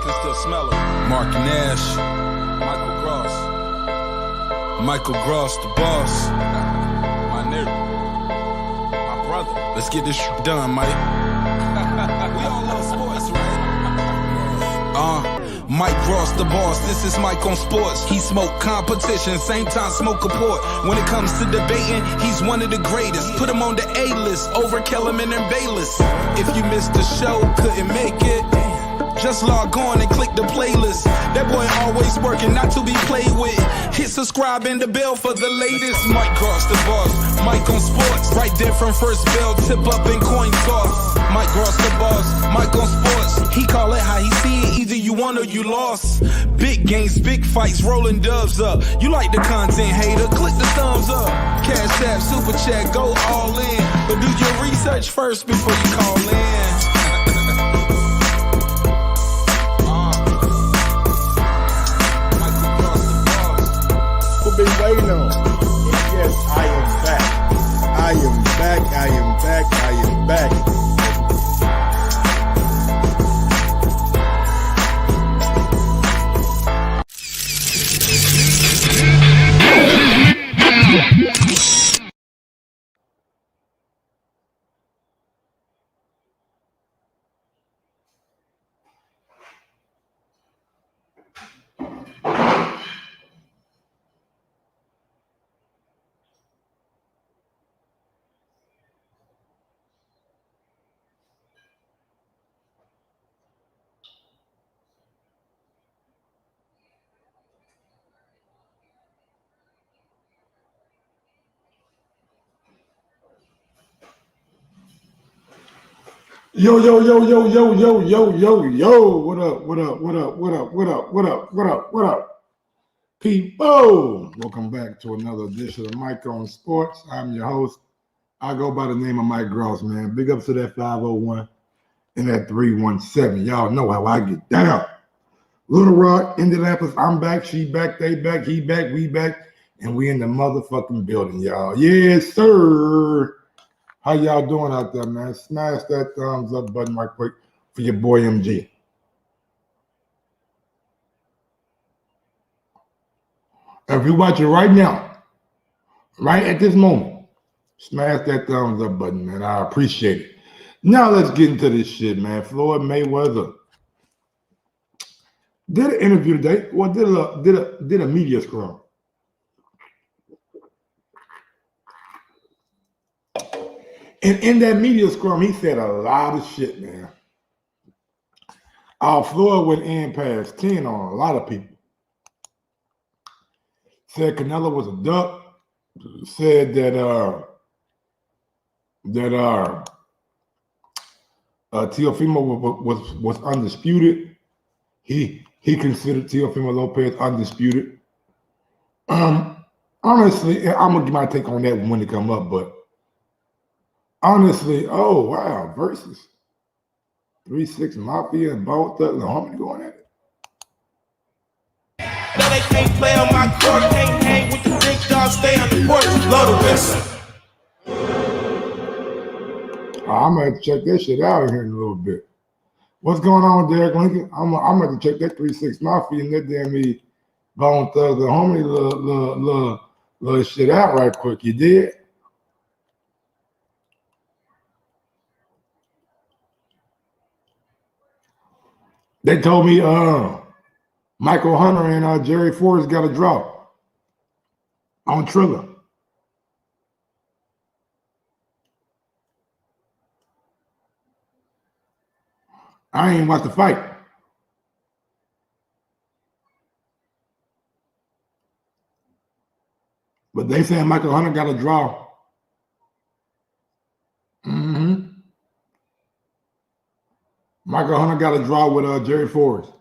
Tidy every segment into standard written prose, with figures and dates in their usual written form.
can still smell it. Mark Nash. Michael Gross, the boss. My nigga. My brother. Let's get this shit done, Mike. We all love sports, right? Mike Gross, the boss. This is Mike on sports. He smoke competition, same time smoke a port. When it comes to debating, he's one of the greatest. Put him on the A-list over Kellerman and Bayless. If you missed the show, couldn't make it, just log on and click the playlist. That boy always working, not to be played with. Hit subscribe and the bell for the latest. Mike Gross, the boss. Mike on sports. Right there from first bell, tip up and coin toss. Mike Gross, the boss. Mike on sports. He call it how he see it. Either you won or you lost. Big games, big fights, rolling dubs up. You like the content, hater? Click the thumbs up. Cashapp, super chat, go all in. But do your research first before you call in. Been waiting on. Yes, I am back. I am back. I am back. I am back. Yo, yo, yo, yo, yo, yo, yo, yo, yo. What up, what up, what up, what up, what up, what up, what up, what up? People, welcome back to another edition of Mike on Sports. I'm your host. I go by the name of Mike Gross, man. Big up to that 501 and that 317. Y'all know how I get down. Little Rock, Indianapolis, I'm back, she back, they back, he back, we back, and we in the motherfucking building, y'all. Yes, sir. How y'all doing out there, man? Smash that thumbs up button right quick for your boy MG. If you're watching right now, right at this moment, smash that thumbs up button, man. I appreciate it. Now let's get into this shit, man. Floyd Mayweather did an interview today. Well, did a media scrum. And in that media scrum, he said a lot of shit, man. Floyd went in past 10 on a lot of people. Said Canelo was a duck. Said that Teofimo was undisputed. He considered Teofimo Lopez undisputed. Honestly, I'm gonna give my take on that when it come up, but honestly, oh wow, versus 3-6 Mafia and Bone Thugs and Harmony going at it. No, they can't play on my court, can't hang with the big dogs, stay on the porch, blow the whistle. I'm gonna have to check that shit out here in a little bit. What's going on, Derek Lincoln? I'm gonna have to check that 3-6 Mafia and that damn me Bone Thugs and Harmony little shit out right quick. You did? They told me Michael Hunter and Jerry Forrest got a draw on Triller. I ain't watched the fight. But they saying Michael Hunter got a draw. Michael Hunter got a draw with Jerry Forrest.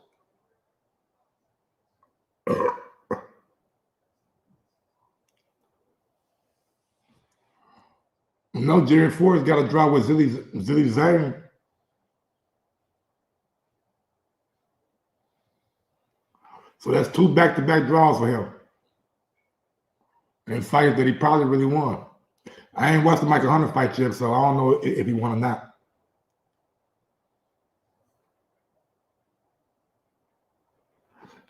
No, Jerry Forrest got a draw with Zilly Zane. So that's 2 back-to-back draws for him. And fights that he probably really won. I ain't watched the Michael Hunter fight yet, so I don't know if he won or not.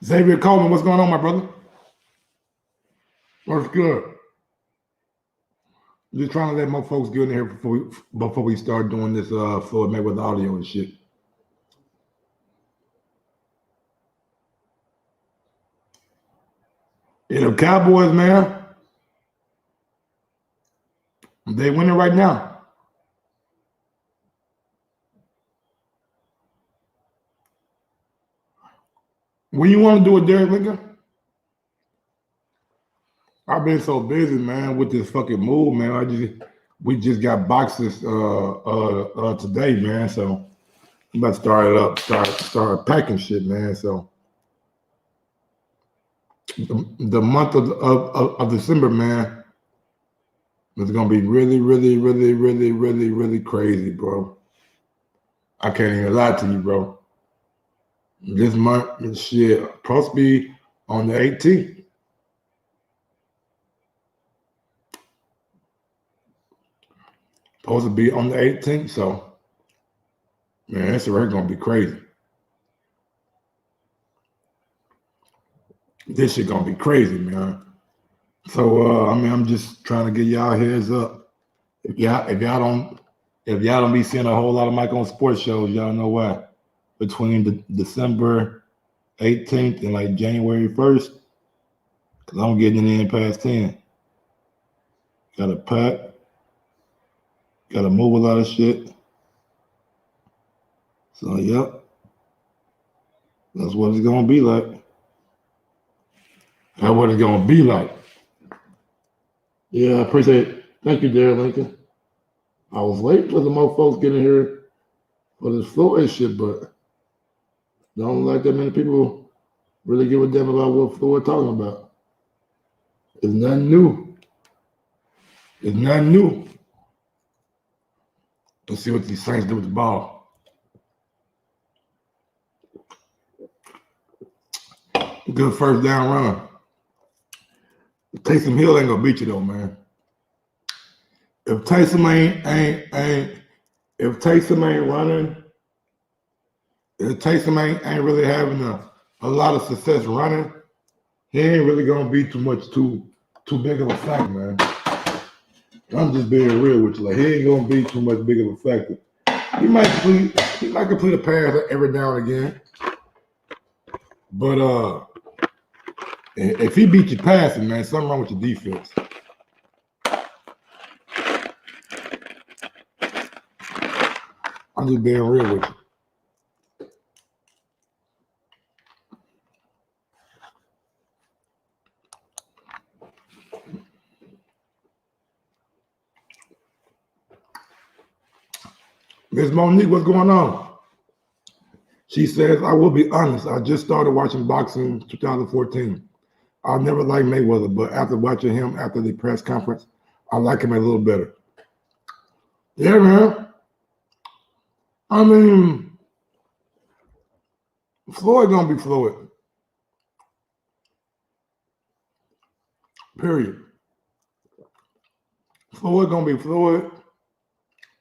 Xavier Coleman, what's going on, my brother? What's good? Just trying to let more folks get in here before we start doing this Floyd Mayweather audio and shit. Yeah, the Cowboys, man, they winning right now. When you want to do it, Derek Lincoln? I've been so busy, man, with this fucking move, man. We just got boxes today, man. So I'm about to start it up, start packing shit, man. So the month of December, man, is gonna be really, really, really, really, really, really crazy, bro. I can't even lie to you, bro. This month, shit, supposed to be on the 18th. Supposed to be on the 18th, so man, it's already gonna be crazy. This shit gonna be crazy, man. So I mean, I'm just trying to get y'all heads up. If y'all don't be seeing a whole lot of Mike on sports shows, y'all know why. Between the December 18th and like January 1st, because I'm getting in past 10. Gotta pack, gotta move a lot of shit. So yep, that's what it's gonna be like. That's what it's gonna be like. Yeah, I appreciate it. Thank you, Derek Lincoln. I was late for the more folks getting here for this Floyd shit, but don't like that many people really give a damn about what Floyd talking about. It's nothing new. It's nothing new. Let's see what these Saints do with the ball. Good first down run. Taysom Hill ain't gonna beat you though, man. If Taysom ain't running, if Taysom ain't really having a lot of success running, he ain't really gonna be too big of a factor, man. I'm just being real with you. Like, he ain't gonna be too much big of a factor. He might complete a pass every now and again, but if he beat you passing, man, something wrong with your defense. I'm just being real with you. Miss Monique, what's going on? She says, I will be honest, I just started watching boxing in 2014. I never liked Mayweather, but after watching him after the press conference, I like him a little better. Yeah, man. I mean, Floyd gonna be Floyd. Period. Floyd gonna be Floyd.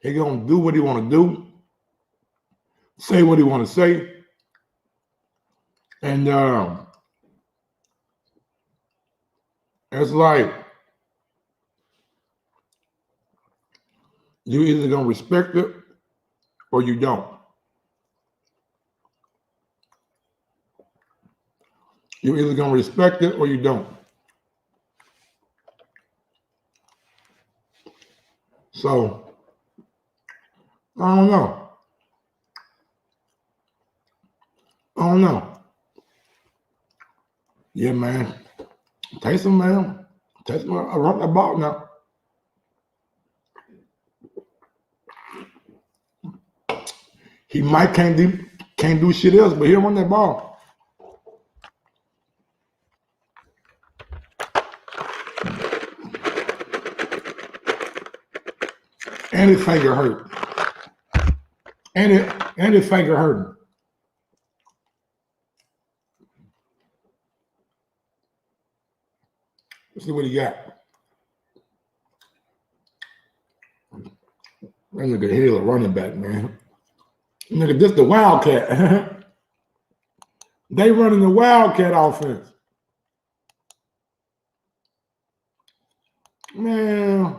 He gonna do what he wanna do, say what he wanna say, and it's like you either gonna respect it or you don't. You're either gonna respect it or you don't. So I don't know. Yeah, man. Taysom, man. Taysom, I run that ball now. He might can't do shit else, but he'll run that ball. And his finger hurt. And his finger hurting. Let's see what he got. That nigga Hill, a running back, man. Nigga, this the Wildcat. They running the Wildcat offense. Man,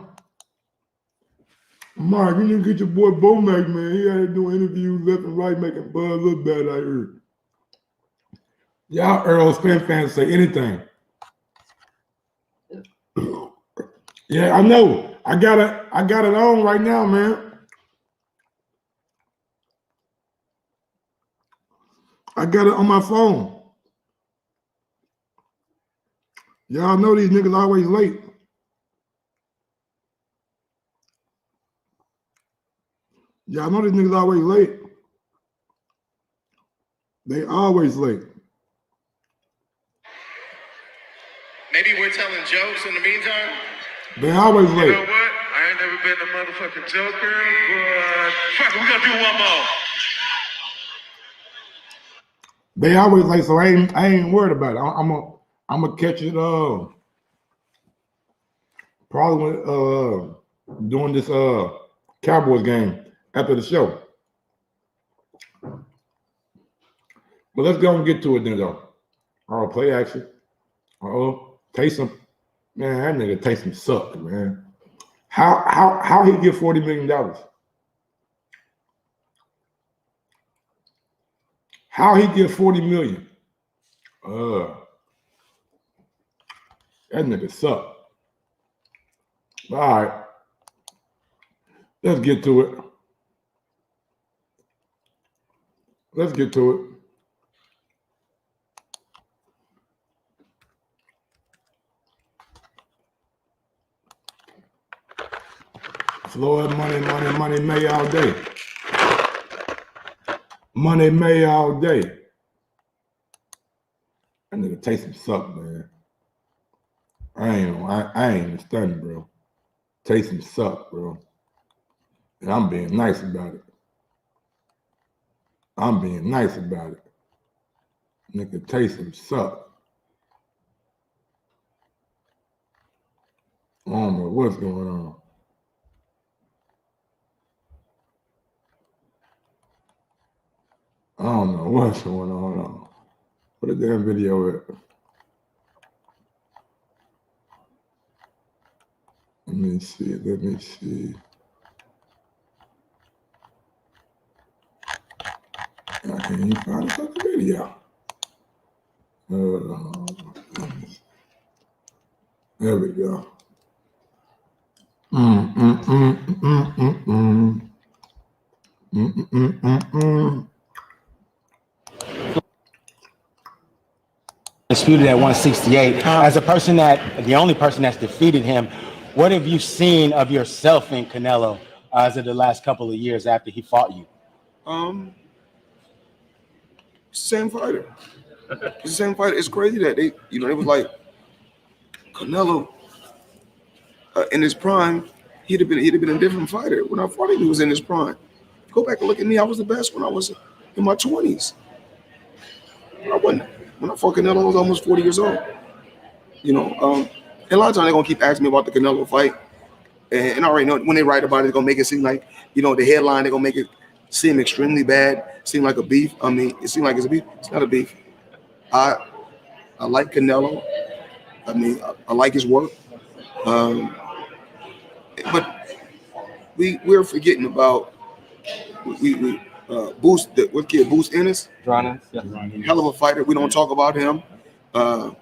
Mark, you need to get your boy Bomac, man. He had to do interviews left and right, making Bud look bad, I heard. Y'all Earl Spence fans say anything. Yeah, I know. I got it on right now, man. I got it on my phone. Y'all know these niggas always late. Y'all know these niggas always late. They always late. Maybe we're telling jokes in the meantime. They always late. You know what? I ain't never been a motherfucking joker, but fuck, we gonna do one more. They always late, so I ain't worried about it. I'm gonna catch it. Probably doing this Cowboys game after the show. But let's go and get to it then, though. Oh, play action. Taysom. Man, that nigga Taysom sucked, man. How he get $40 million? How he get $40 million? That nigga sucked. All right. Let's get to it. Let's get to it. Floyd, money, May all day. Money, May all day. That nigga Taysom suck, man. I ain't stunning, bro. Taysom suck, bro. And I'm being nice about it. I'm being nice about it. Nigga Taysom suck. I don't know what's going on. I don't know what's going on. What a damn video at. Let me see. I can't even find the fucking video. There we go. Undisputed at 168. As a person the only person that's defeated him, what have you seen of yourself in Canelo as of the last couple of years after he fought you? Same fighter. It's the same fighter. It's crazy that they was like Canelo in his prime. He'd have been a different fighter. When I fought him, he was in his prime. Go back and look at me. I was the best when I was in my 20s. I wasn't. When I fought Canelo, I was almost 40 years old. And a lot of times they're gonna keep asking me about the Canelo fight, and I already know when they write about it, they're gonna make it seem like the headline. They're gonna make it seem extremely bad, seem like a beef. I mean, it seems like it's a beef. It's not a beef. I like Canelo. I mean, I like his work. But we're forgetting about Boost. What kid? Boost Ennis. Hell of a fighter. We don't talk about him. Errol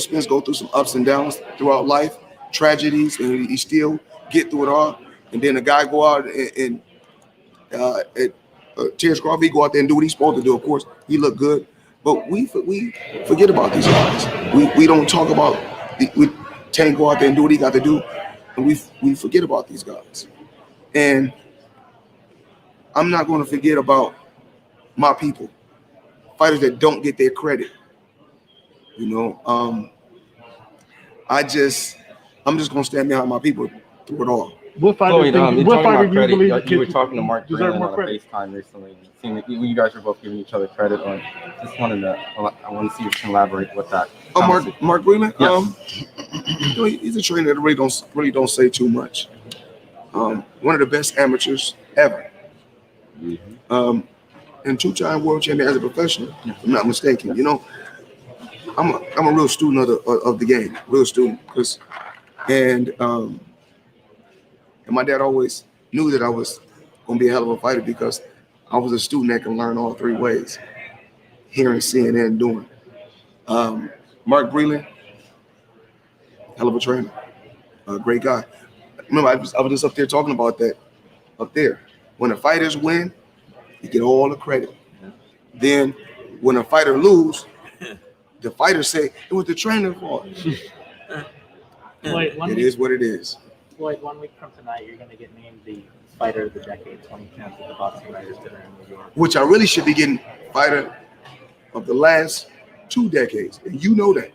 Spence go through some ups and downs throughout life, tragedies, and he still get through it all. And then the guy go out and Terence Crawford, he go out there and do what he's supposed to do. Of course, he looked good, but we forget about these guys. We don't talk about Tank go out there and do what he got to do, and we forget about these guys. And I'm not going to forget about my people, fighters that don't get their credit. I'm just gonna stand behind my people through it all. What fighter? Floyd, you're what talking fighter about do you credit. believe You were talking to Mark deserve Greenland more on a credit? FaceTime recently. It seemed like you guys were both giving each other credit. I want to see if you can elaborate what that. Mark Greenland. Yes. He's a trainer that really don't say too much. One of the best amateurs ever. and two-time world champion as a professional, if I'm not mistaken. You know, I'm a real student of the game, real student. And my dad always knew that I was going to be a hell of a fighter because I was a student that can learn all three ways, hearing, seeing, and doing. Mark Breland, hell of a trainer, a great guy. Remember, I was just up there talking about that up there. When the fighters win, you get all the credit. Then when a fighter lose, the fighters say it was the trainer's fault. Floyd, It is what it is. Floyd, 1 week from tonight, you're going to get named the Fighter of the Decade 2010 at the Boxing Writers Dinner in New York. Which I really should be getting fighter of the last 2 decades, and you know that.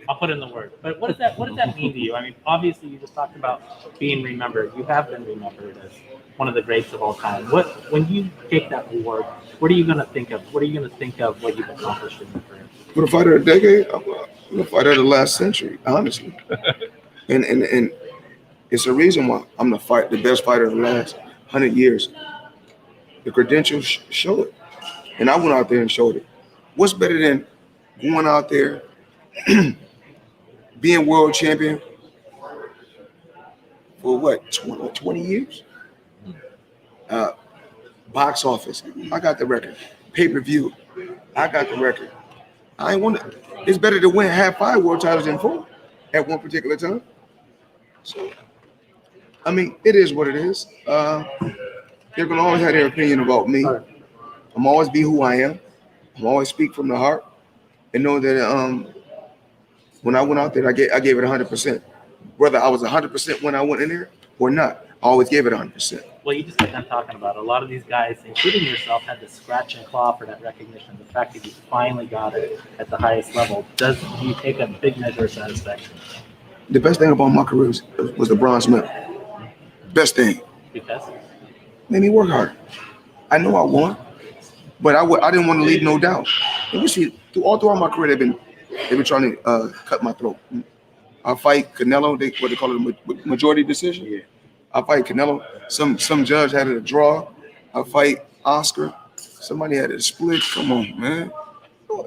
I'll put in the word. But what does that mean to you? I mean, obviously, you just talked about being remembered. You have been remembered as one of the greats of all time. When you take that award, what are you going to think of? What are you going to think of what you've accomplished in your career? For the fighter of the decade, I'm the fighter of the last century, honestly. and it's a reason why I'm the best fighter of the last 100 years. The credentials show it. And I went out there and showed it. What's better than going out there, being world champion for what, 20 years? Box office, I got the record. Pay-per-view, I got the record. I ain't want to. It's better to have 5 world titles than 4 at one particular time. So, I mean, it is what it is. They're gonna always have their opinion about me. I'm always be who I am. I'm always speak from the heart, and know that when I went out there, I gave it 100%. Whether I was 100% when I went in there or not, I always gave it 100%. Well, you just got done talking about it. A lot of these guys, including yourself, had to scratch and claw for that recognition. The fact that you finally got it at the highest level, do you take a big measure of satisfaction? The best thing about my career was the bronze medal. Best thing. Because? Made me work hard. I know I won, but I didn't want to leave no doubt. And you see, throughout my career, they've been trying to cut my throat. I fight Canelo, what they call it, a majority decision. Yeah. I fight Canelo. Some judge had it a draw. I fight Oscar. Somebody had it a split. Come on, man.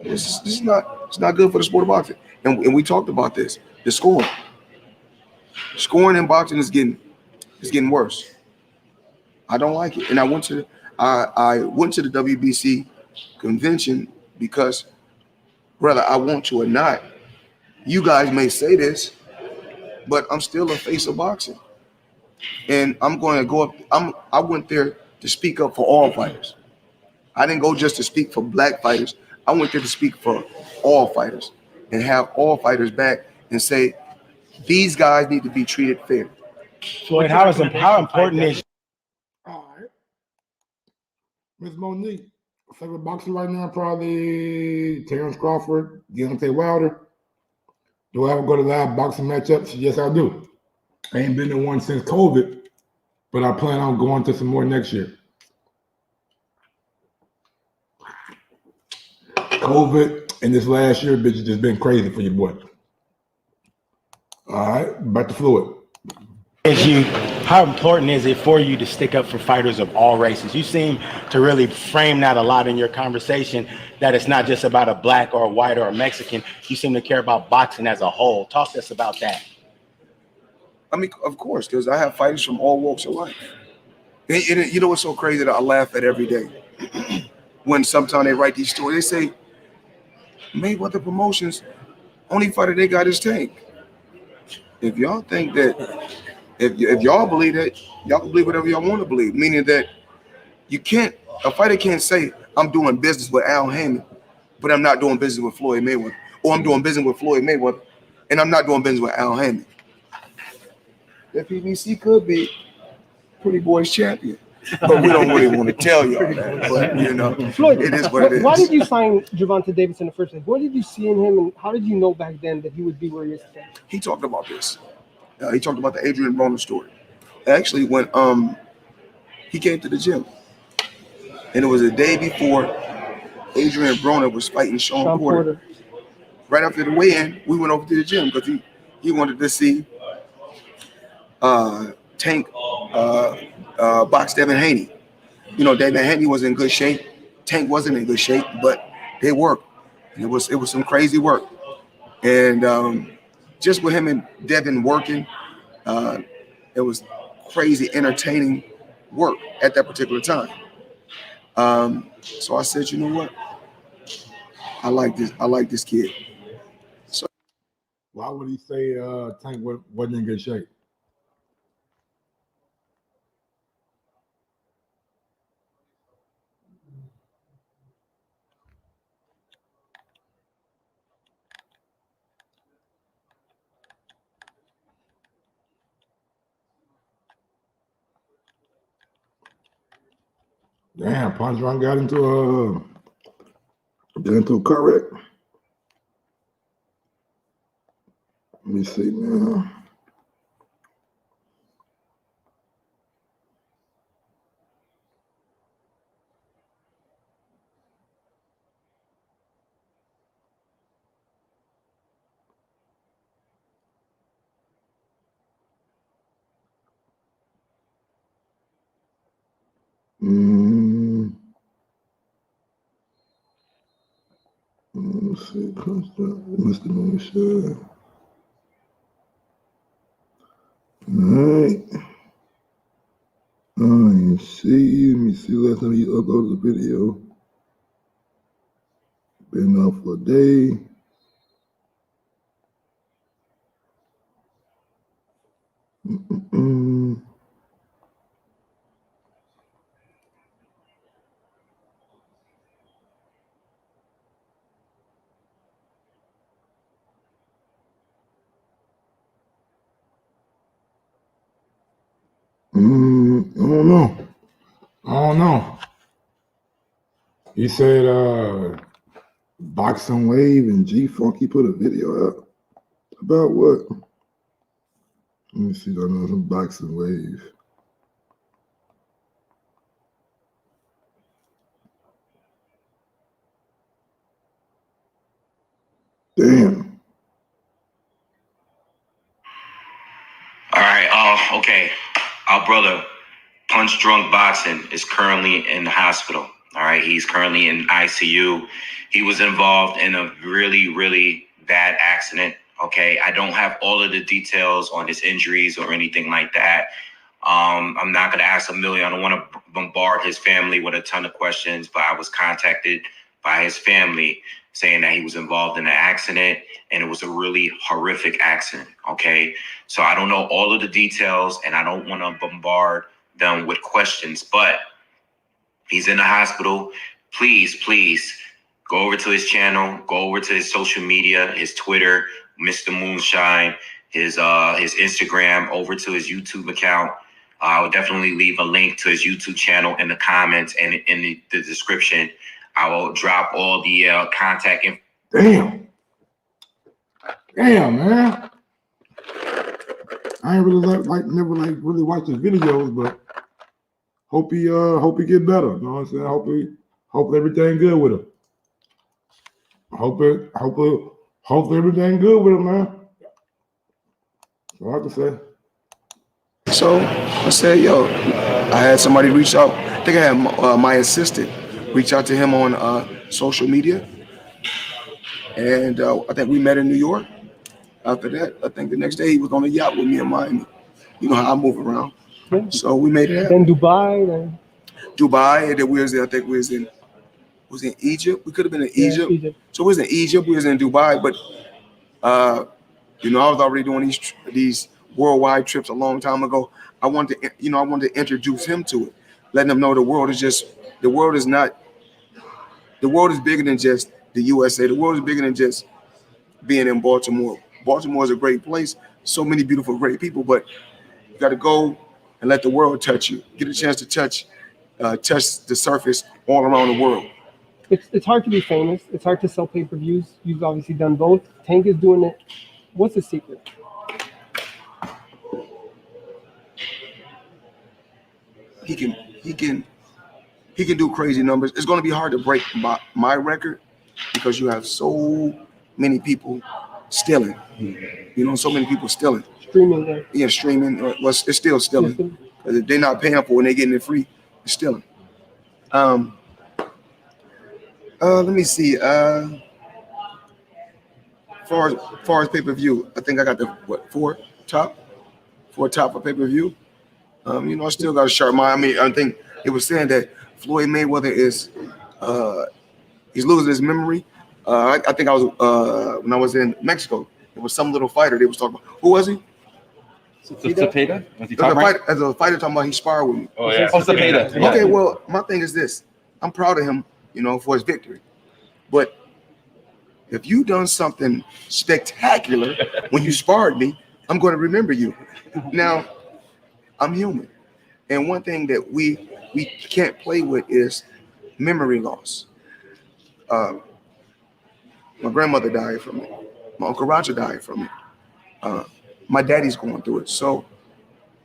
It's not good for the sport of boxing. And we talked about this. The scoring in boxing is getting worse. I don't like it. And I went to the WBC convention because, whether I want to or not, you guys may say this, but I'm still a face of boxing. And I'm going to go up. I went there to speak up for all fighters. I didn't go just to speak for black fighters. I went there to speak for all fighters and have all fighters back and say, these guys need to be treated fair. Floyd, how important is? All right. Ms. Monique, favorite boxer right now, probably Terence Crawford, Deontay Wilder. Do I ever go to live boxing matchups? Yes, I do. I ain't been to one since COVID, but I plan on going to some more next year. COVID and this last year, bitch, has just been crazy for your boy. All right, back to Floyd. How important is it for you to stick up for fighters of all races? You seem to really frame that a lot in your conversation, that it's not just about a black or a white or a Mexican. You seem to care about boxing as a whole. Talk to us about that. I mean, of course, because I have fighters from all walks of life. And you know what's so crazy that I laugh at every day? When sometimes they write these stories, they say, Mayweather Promotions, only fighter they got is Tank. If y'all think that, if y'all believe that, y'all can believe whatever y'all want to believe. Meaning that a fighter can't say, I'm doing business with Al Heyman, but I'm not doing business with Floyd Mayweather. Or I'm doing business with Floyd Mayweather, and I'm not doing business with Al Heyman. The PBC could be Pretty Boys champion, but we don't really want to tell y'all that. But, you know, Floyd, it is what it is. Why did you sign Gervonta Davis in the first place? What did you see in him, and how did you know back then that he would be where he is today? He talked about this. He talked about the Adrian Broner story. Actually, when he came to the gym, and it was a day before Adrian Broner was fighting Sean Porter. Right after the weigh-in, we went over to the gym because he wanted to see Tank box Devin Haney. You know, Devin Haney was in good shape. Tank wasn't in good shape, but they worked. And it was some crazy work. And just with him and Devin working, it was crazy entertaining work at that particular time. So I said, you know what? I like this kid. So Why would he say Tank wasn't in good shape? Damn, Punch Drunk got into a car wreck. Let me see, man. Let's see, Mr. Moonshine. All right. Let me see last time you uploaded the video. Been off for a day. I don't know. He said Boxing Wave and G Funky put a video out. About what? Let me see. I know some Boxing Wave. Damn. All right. Okay. Our brother, Punch Drunk Boxing, is currently in the hospital. All right. He's currently in ICU. He was involved in a really, really bad accident. Okay. I don't have all of the details on his injuries or anything like that. I'm not going to ask a million. I don't want to bombard his family with a ton of questions, but I was contacted by his family saying that he was involved in an accident and it was a really horrific accident. Okay. So I don't know all of the details and I don't want to bombard them with questions, but he's in the hospital. Please go over to his channel, go over to his social media, his Twitter, Mr. Moonshine, his Instagram, over to his YouTube account. I will definitely leave a link to his YouTube channel in the comments and in the description. I will drop all the contact information. Damn, man. I ain't really never really watched his videos, but hope he get better. You know what I'm saying? Hope everything good with him. Hope everything good with him, man. That's all I can say. So I said, yo, I had somebody reach out. I think I had my assistant reach out to him on social media. And I think we met in New York. After that, I think the next day he was on a yacht with me in Miami. You know how I move around. Yeah. So we made it happen. Then Dubai. Dubai, and then I think we was in Egypt. We could have been in Egypt. So we was in Egypt, we was in Dubai, but I was already doing these worldwide trips a long time ago. I wanted to introduce him to it, letting him know the world is bigger than just the USA. The world is bigger than just being in Baltimore. Baltimore is a great place. So many beautiful, great people, but you got to go and let the world touch you. Get a chance to touch the surface all around the world. It's hard to be famous. It's hard to sell pay-per-views. You've obviously done both. Tank is doing it. What's the secret? He can do crazy numbers. It's going to be hard to break my record because you have so many people stealing. So many people stealing. Streaming, right? Yeah, streaming. It's still stealing. If they're not paying for it and they're getting it free, it's stealing. Let me see. Far as pay-per-view, I think I got the four top for pay-per-view. I still got a sharp mind. I mean, I think it was saying that Floyd Mayweather is he's losing his memory. I think I was when I was in Mexico. There was some little fighter they was talking about. Who was he? Cepeda? Was he There's top as a fighter talking about he sparred with me. Oh, yeah. Oh, Cepeda. Yeah. Okay, well, my thing is this. I'm proud of him, for his victory. But if you done something spectacular when you sparred me, I'm going to remember you. Now, I'm human. And one thing that we can't play with is memory loss. My grandmother died from it. My Uncle Roger died from it. My daddy's going through it. So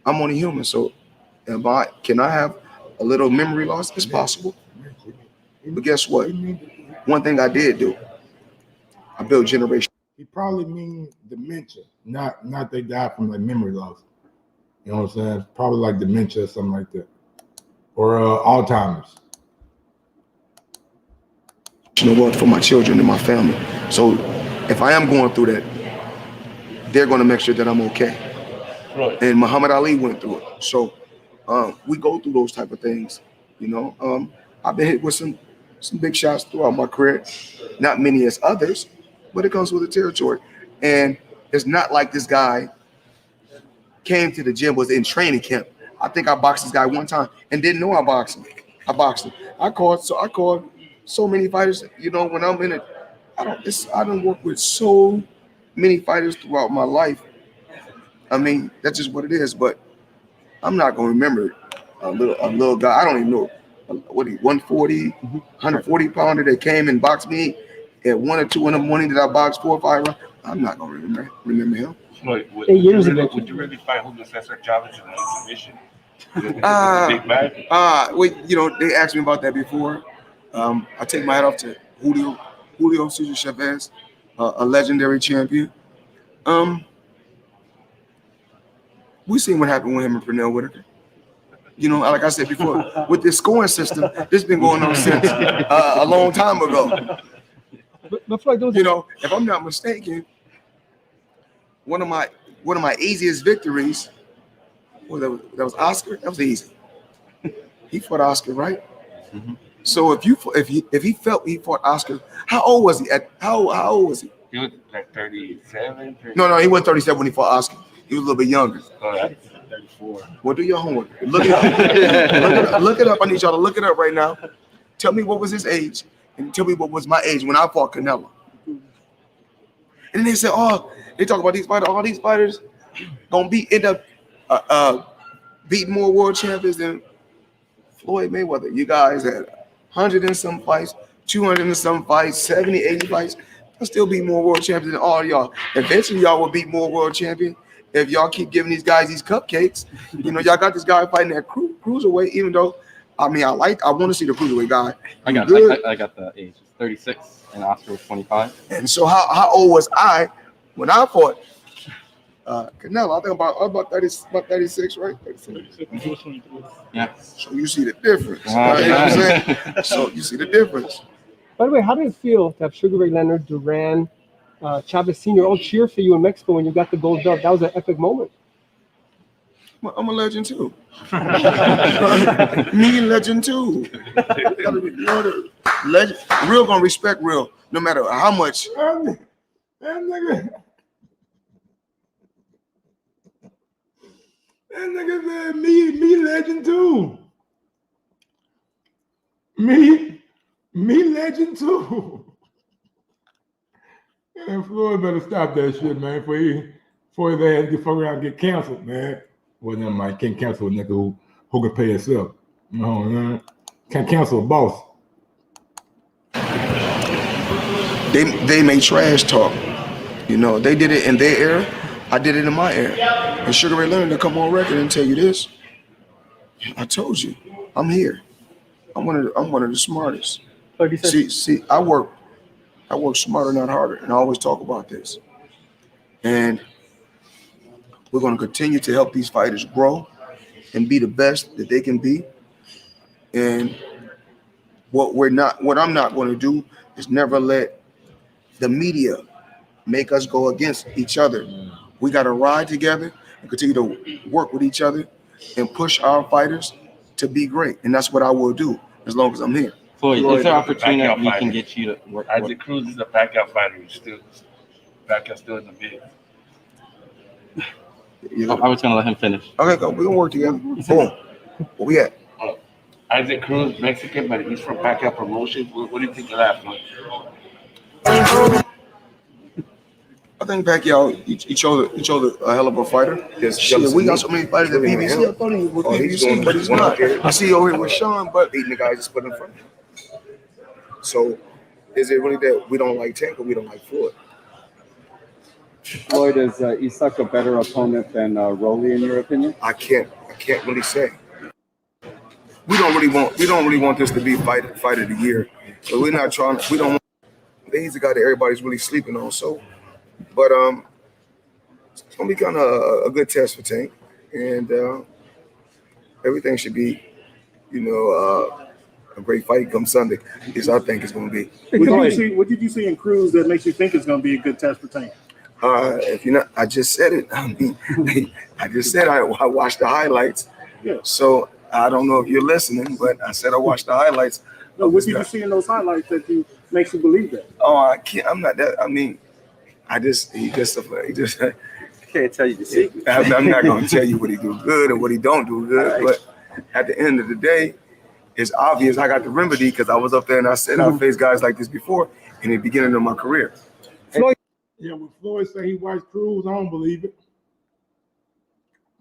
I'm only human. So can I have a little memory loss? It's possible. But guess what? One thing I did do, I built generation. He probably mean dementia, not they died from like memory loss. You know what I'm saying? Probably like dementia or something like that, or Alzheimer's. For my children and my family. So if I am going through that, they're going to make sure that I'm okay. Right. And Muhammad Ali went through it. So we go through those type of things. I've been hit with some big shots throughout my career. Not many as others, but it comes with the territory. And it's not like this guy came to the gym, was in training camp. I think I boxed this guy one time and didn't know I boxed him. I called so many fighters. When I'm in it, I don't work with so many fighters throughout my life. I mean, that's just what it is. But I'm not gonna remember a little guy. I don't even know what 140, 140 pounder that came and boxed me at 1 or 2 in the morning that I boxed 4 or 5 rounds. I'm not gonna remember him. Would you really fight Julio Cesar Chavez in an exhibition? Big bag? They asked me about that before. I take my hat off to Julio Cesar Chavez, a legendary champion. We seen what happened with him and Pernell Whitaker. Like I said before, with this scoring system, this been going on since a long time ago. But Floyd, if I'm not mistaken, one of my easiest victories, that was Oscar. That was easy. He fought Oscar, right? Mm-hmm. So if he felt he fought Oscar, how old was he? How old was he? He was like 37. No, he wasn't 37 when he fought Oscar. He was a little bit younger. Oh, that's 34. Well, do your homework. Look it up. Look it up. I need y'all to look it up right now. Tell me what was his age, and tell me what was my age when I fought Canelo. And then they said, they talk about these fighters. All these fighters gonna end up beating more world champions than Floyd Mayweather. You guys had 100 and some fights, 200 and some fights, 70, 80 fights. I'll still be more world champions than all y'all. Eventually, y'all will beat more world champion if y'all keep giving these guys these cupcakes. Y'all got this guy fighting that cruiserweight, even though, I want to see the cruiserweight guy. I got the age. It's 36, and Oscar was 25. And so how old was I when I fought Canelo? I think about 36, right? 36. Yeah. So you see the difference. You know what I'm saying? So you see the difference. By the way, how did it feel to have Sugar Ray Leonard, Duran, Chavez Sr. all cheer for you in Mexico when you got the gold belt? That was an epic moment. I'm a legend too. Me a legend too. Gotta be legend. Real gonna respect real, no matter how much. That nigga said me legend too. Me legend too. And Floyd better stop that shit, man, before they had to fuck around and get canceled, man. Well, never mind, can't cancel a nigga who can pay himself. Man. Can't cancel a boss. They made trash talk. They did it in their era. I did it in my era. And Sugar Ray Leonard to come on record and tell you this. I told you, I'm here. I'm one of the smartest. See, I work smarter, not harder, and I always talk about this. And we're going to continue to help these fighters grow and be the best that they can be. And What I'm not going to do is never let the media make us go against each other. We got to ride together and continue to work with each other and push our fighters to be great. And that's what I will do as long as I'm here. Floyd, is there the opportunity that Pacquiao we can fighter. get you to work? Isaac Cruz is a Pacquiao fighter. Pacquiao's still in the mix. I was gonna let him finish. Okay, go. We're gonna work together. Boom. Where we at? Isaac Cruz, Mexican, but he's from Pacquiao Promotions. What do you think of that, Floyd? I think Pacquiao, he chose a hell of a fighter. Shit, we got so many fighters at BBC. I thought he was BBC, but he's not. I see you over here with Sean, but beating the guys just put in front of him. So, is it really that we don't like Tank or we don't like Floyd? Floyd, is Isak a better opponent than Rolly in your opinion? I can't really say. We don't really want this to be fight of the year. So we're not trying. We don't. He's the guy that everybody's really sleeping on. So. But it's gonna be kind of a good test for Tank, and everything should be, a great fight come Sunday. Is I think it's gonna be. What did you see in Cruz that makes you think it's gonna be a good test for Tank? If you're not, I just said it. I mean, I just said I watched the highlights. Yeah. So I don't know if you're listening, but I said I watched the highlights. No, what did you see in those highlights that makes you believe that? Oh, I can't. I'm not that. I mean. He just Can't tell you the secret. I'm not going to tell you what he do good and what he don't do good, but at the end of the day, it's obvious I got the remedy because I was up there and I said I faced guys like this before in the beginning of my career. Floyd, when Floyd say he watched Cruz, I don't believe it.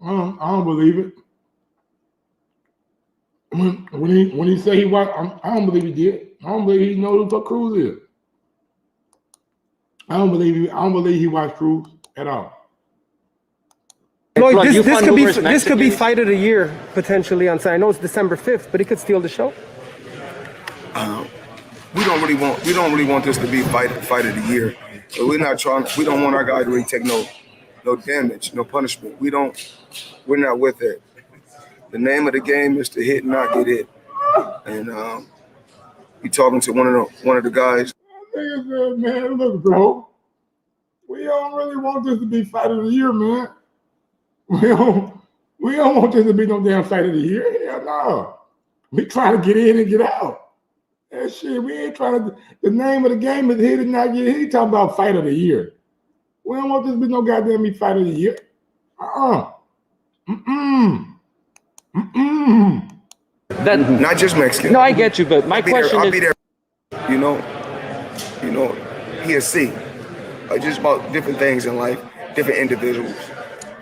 I don't believe it. When he say he watched, I don't believe he did. I don't believe he knows what Cruz is. I don't believe he watched Cruz at all. Floyd, this could be fight of the year potentially on Saturday. I know it's December 5th, but he could steal the show. We don't really want this to be fight of the year. So we're not trying. We don't want our guy to really take no damage, no punishment. We're not with it. The name of the game is to hit and not get hit. And we talking to one of the guys. Man, look, bro. We don't really want this to be fight of the year, man. We don't want this to be no damn fight of the year. Hell no. We trying to get in and get out. That shit, we ain't trying to. The name of the game is hit and not get hit. He talking about fight of the year. We don't want this to be no goddamn fight of the year. Not just Mexican. No, I get you, but my question is. I'll be there. He a C. Just about different things in life, different individuals.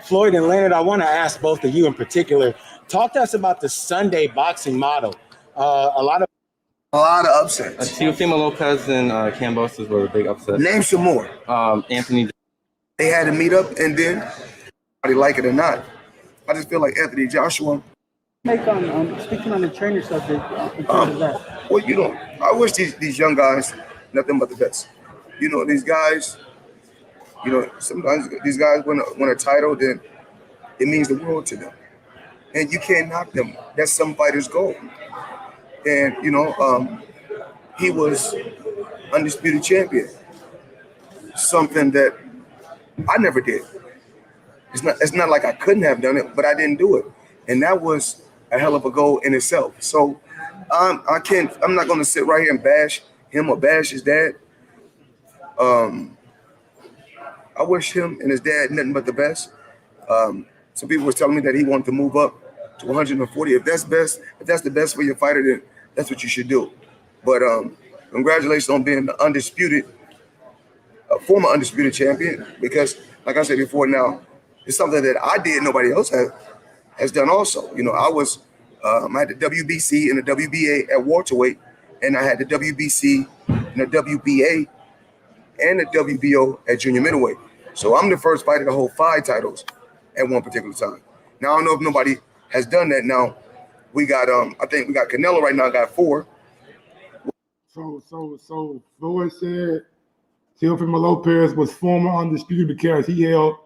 Floyd and Leonard, I want to ask both of you in particular, talk to us about the Sunday boxing model. A lot of upsets. Teofimo Lopez and Cambosis were a big upset. Name some more. Anthony. They had to meet up, and then, whether they like it or not, I just feel like Anthony Joshua. Speaking on the trainer subject, in terms of that. Well, I wish these young guys nothing but the best. These guys. Sometimes these guys win a title, then it means the world to them, and you can't knock them. That's some fighters' goal. And he was undisputed champion, something that I never did. It's not like I couldn't have done it, but I didn't do it, and that was a hell of a goal in itself. So I'm not going to sit right here and bash him or bash his dad. I wish him and his dad nothing but the best. Some people were telling me that he wanted to move up to 140. If that's the best for your fighter, then that's what you should do. But congratulations on being the former undisputed champion. Because, like I said before, now it's something that I did, nobody else has done. Also, I was I had the WBC and the WBA at welterweight, and I had the WBC and the WBA and the WBO at junior middleweight. So I'm the first fighter to hold 5 titles at one particular time. Now I don't know if nobody has done that. Now we got I think we got Canelo right now, got 4. So Floyd said Teofimo Lopez was former undisputed because he held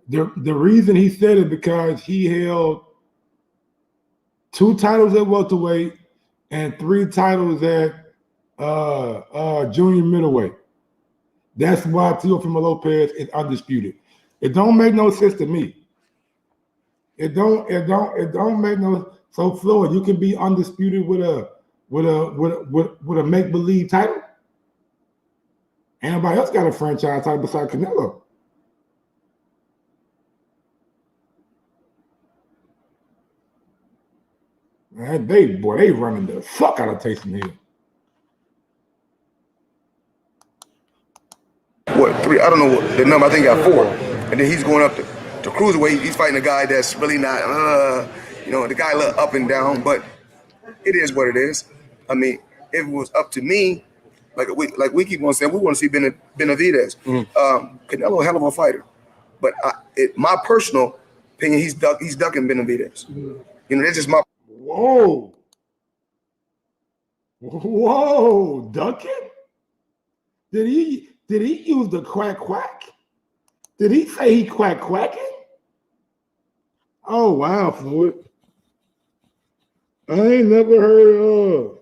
the reason he said it because he held 2 titles at welterweight and 3 titles at junior middleweight. That's why Teofimo Lopez is undisputed. It don't make no sense to me. It don't make no. So Floyd, you can be undisputed with a make believe title. Ain't nobody else got a franchise title besides Canelo. Man, they running the fuck out of Taysom Hill. What, 3? I don't know what the number. I think he got 4. And then he's going up to cruiserweight. He's fighting a guy that's really not, the guy look up and down. But it is what it is. I mean, if it was up to me, like we keep on saying, we want to see Benavidez. Canelo, a hell of a fighter. But my personal opinion, he's ducking Benavidez. That's just my. Whoa, ducking? Did he use the quack? Did he say he quacking? Oh wow, Floyd. I ain't never heard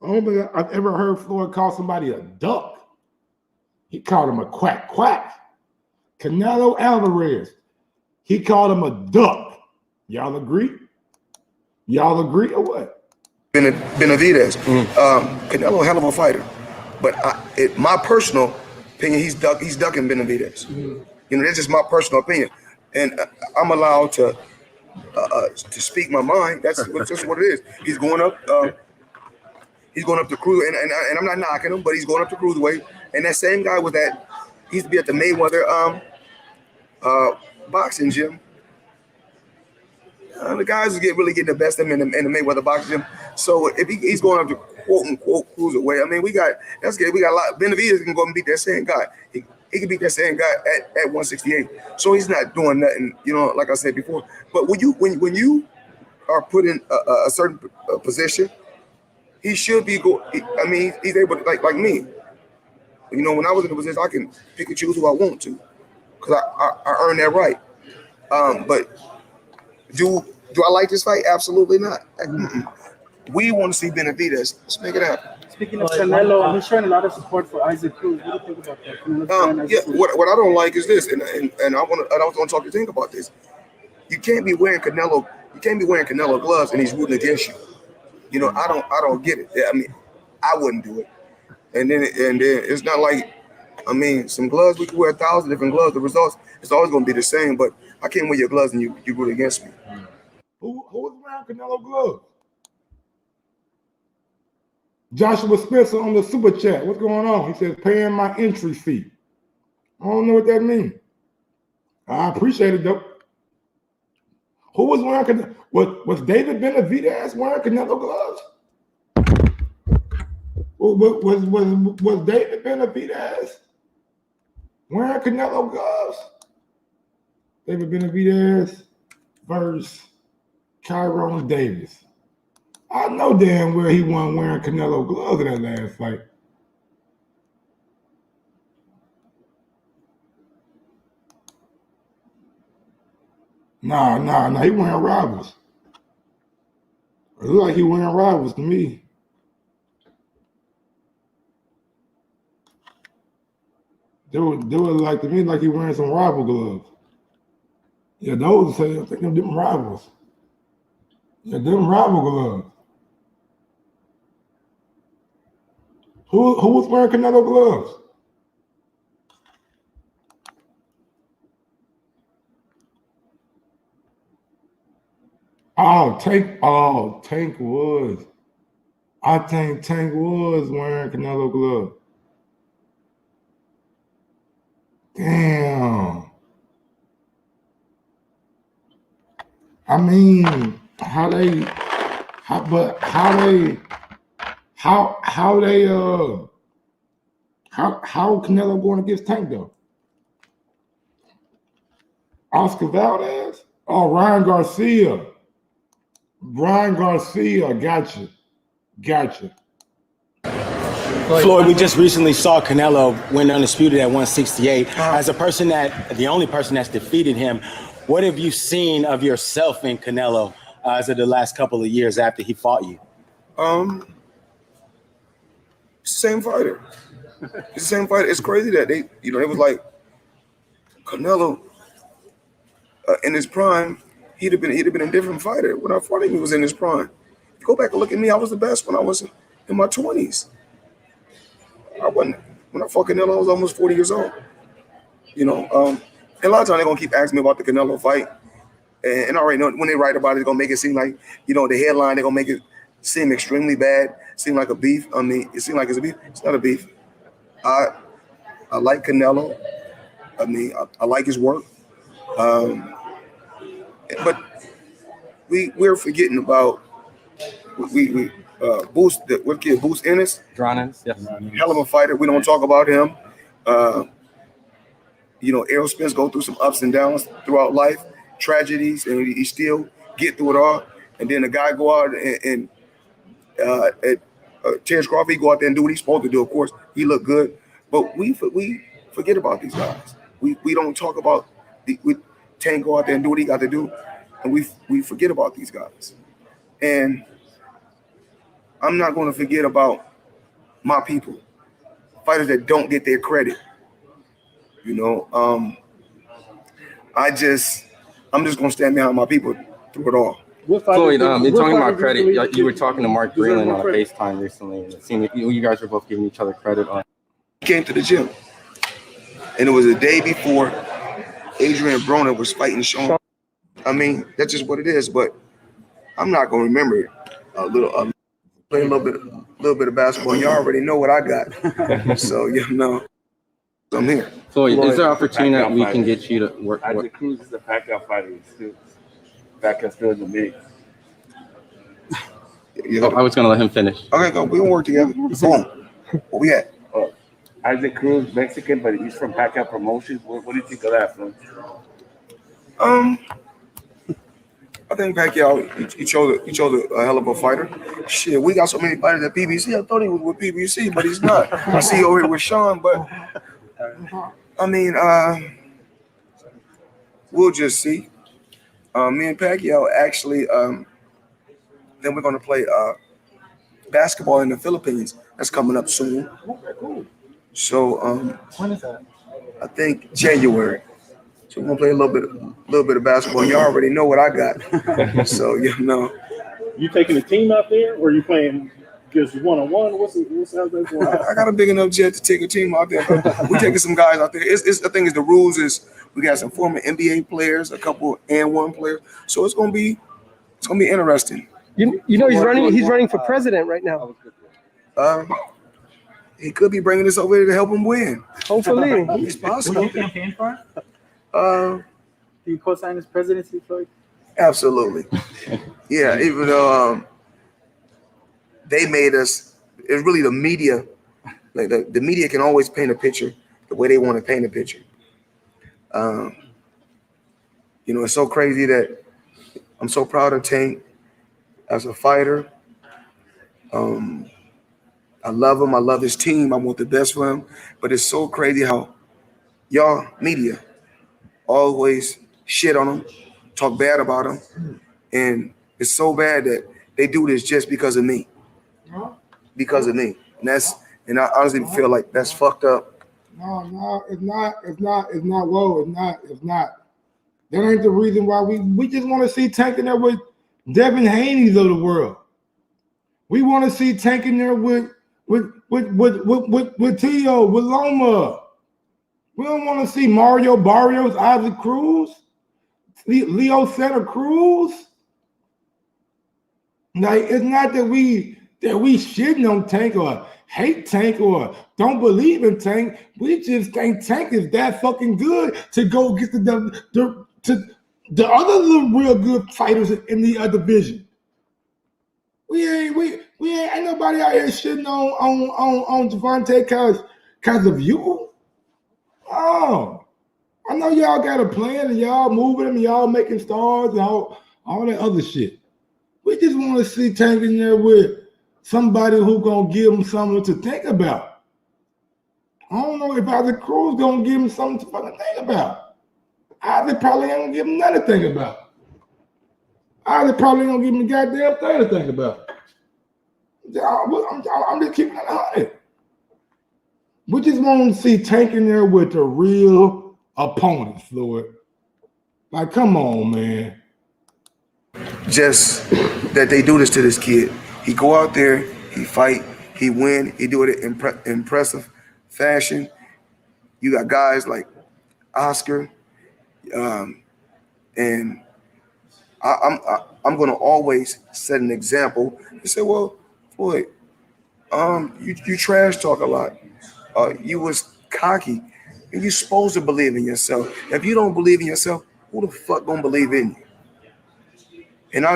I don't think I've ever heard Floyd call somebody a duck. He called him a quack. Canelo Alvarez, he called him a duck. Y'all agree? Y'all agree or what? Benavidez. Canelo, a hell of a fighter. But my personal opinion, he's ducking Benavidez. That's just my personal opinion. And I'm allowed to speak my mind. That's just what it is. He's going up to cruiser, and I'm not knocking him, but he's going up to cruiserweight. And that same guy with that, he used to be at the Mayweather boxing gym. The guys really getting the best of him in the Mayweather boxing gym. So if he's going up to quote unquote cruiserweight, I mean we got a lot. Benavidez can go and beat that same guy. He can beat that same guy at 168. So he's not doing nothing, like I said before. But when you are put in a certain position, he should be he's able to like me. When I was in a position, I can pick and choose who I want to, because I earned that right. But do I like this fight? Absolutely not. We want to see Benavidez. Let's make it happen. Speaking of Canelo, he's showing a lot of support for Isaac Cruz. What do you think about that? What I don't like is this, and I want to talk to Tink about this. You can't be wearing Canelo gloves and he's rooting against you. I don't get it. I mean, I wouldn't do it. And then it's not like, some gloves, we can wear 1,000 different gloves. The results, it's always going to be the same, but I can't wear your gloves and you root against me. Who was wearing Canelo gloves? Joshua Spencer on the super chat. What's going on? He says, paying my entry fee. I don't know what that means. I appreciate it, though. Who was wearing Canelo? Was David Benavidez wearing Canelo gloves? Was David Benavidez wearing Canelo gloves? David Benavidez versus Kyron Davis. I know damn well he wasn't wearing Canelo gloves in that last fight. Nah, he wearing Rivals. It look like he wearing Rivals to me. They would like to me like he wearing some Rival gloves. Yeah, those say I think them Rivals. Yeah, them Rival gloves. Who was wearing Canelo gloves? Tank was. I think Tank was wearing Canelo gloves. Damn. I mean, how Canelo going against Tank though? Oscar Valdez? Oh, Ryan Garcia. Gotcha. Floyd, we just recently saw Canelo win Undisputed at 168. As the only person that's defeated him, what have you seen of yourself in Canelo as of the last couple of years after he fought you? Same fighter. It's the same fighter. It's crazy that they was like Canelo in his prime. He'd have been a different fighter. When I fought him, he was in his prime. If you go back and look at me, I was the best when I was in my 20s. When I fought Canelo, I was almost 40 years old. And a lot of times they're gonna keep asking me about the Canelo fight, and I already know when they write about it, they're gonna make it seem like the headline. They're gonna make it seem extremely bad, seem like a beef. I mean, it seems like it's a beef. It's not a beef. I like Canelo. I mean, I like his work. But we're forgetting about Boost. What kid? Boost Ennis. Dranas, yes. Hell of a fighter. We don't talk about him. Errol Spence go through some ups and downs throughout life, tragedies, and he still get through it all. And then the guy go out and Terence Crawford, he go out there and do what he's supposed to do. Of course, he looked good, but we forget about these guys. We don't talk about Tank go out there and do what he got to do, and we forget about these guys. And I'm not going to forget about my people, fighters that don't get their credit. I'm just gonna stand behind my people through it all. Floyd, you're talking about credit. You were talking to Mark Breland on a FaceTime recently, and it seemed you guys were both giving each other credit on. He came to the gym, and it was the day before Adrian Broner was fighting Sean. I mean, that's just what it is. But I'm not gonna remember it. Play a little bit of basketball. Y'all already know what I got, so I'm here. Floyd, is there an opportunity that we can get you to work? Isaac Cruz is a Pacquiao fighter. Pacquiao's still in the mix. I was going to let him finish. Okay, go. We gonna work together. Boom. What we at? Isaac Cruz, Mexican, but he's from Pacquiao Promotions. What do you think of that, Floyd? I think Pacquiao, he chose a hell of a fighter. Shit, we got so many fighters at PBC. I thought he was with PBC, but he's not. I see you over here with Sean, but I mean, we'll just see. Me and Pacquiao actually, then we're gonna play basketball in the Philippines. That's coming up soon. So When is that? I think January. So we're gonna play a little bit of basketball. Y'all already know what I got. So You taking the team out there, or are you playing just one-on-one? What's how's that going? I got a big enough jet to take a team out there. We're taking some guys out there. The thing is, the rules is we got some former NBA players, a couple and1 players. So it's gonna be interesting. He's running for president right now. He could be bringing us over here to help him win. Hopefully, it's possible. Will you campaign for it? Do you co-sign his presidency, Floyd? Absolutely. Yeah, even though they made us, it's really the media. Like the media can always paint a picture the way they want to paint a picture. It's so crazy that I'm so proud of Tank as a fighter. I love him. I love his team. I want the best for him. But it's so crazy how y'all media always shit on him, talk bad about him. And it's so bad that they do this just because of me. Because of me. And I honestly feel like that's fucked up. No, it's not. Whoa, it's not. That ain't the reason why we just want to see Tank in there with Devin Haney's of the world. We want to see Tank in there with Tio, with Loma. We don't want to see Mario Barrios, Isaac Cruz, Leo Santa Cruz. Like, it's not that we shitting on Tank or hate Tank or don't believe in Tank. We just think Tank is that fucking good to go get the other real good fighters in the other division. Ain't nobody out here shitting on Javante cause of you. Oh, I know y'all got a plan and y'all moving them, y'all making stars and all that other shit. We just want to see Tank in there with somebody who gonna give him something to think about. I don't know if Isaac Cruz gonna give him something to fucking think about. Isaac probably ain't gonna give him nothing to think about. I probably don't give him the goddamn thing to think about. I'm just keeping it 100. We just want to see Tank in there with the real opponent, Floyd. Like, come on, man. Just that they do this to this kid. He go out there, he fight, he win, he do it in impressive fashion. You got guys like Oscar, and I'm gonna always set an example and say, well, Floyd, you trash talk a lot. You was cocky, and you supposed to believe in yourself. If you don't believe in yourself, who the fuck gonna believe in you? And I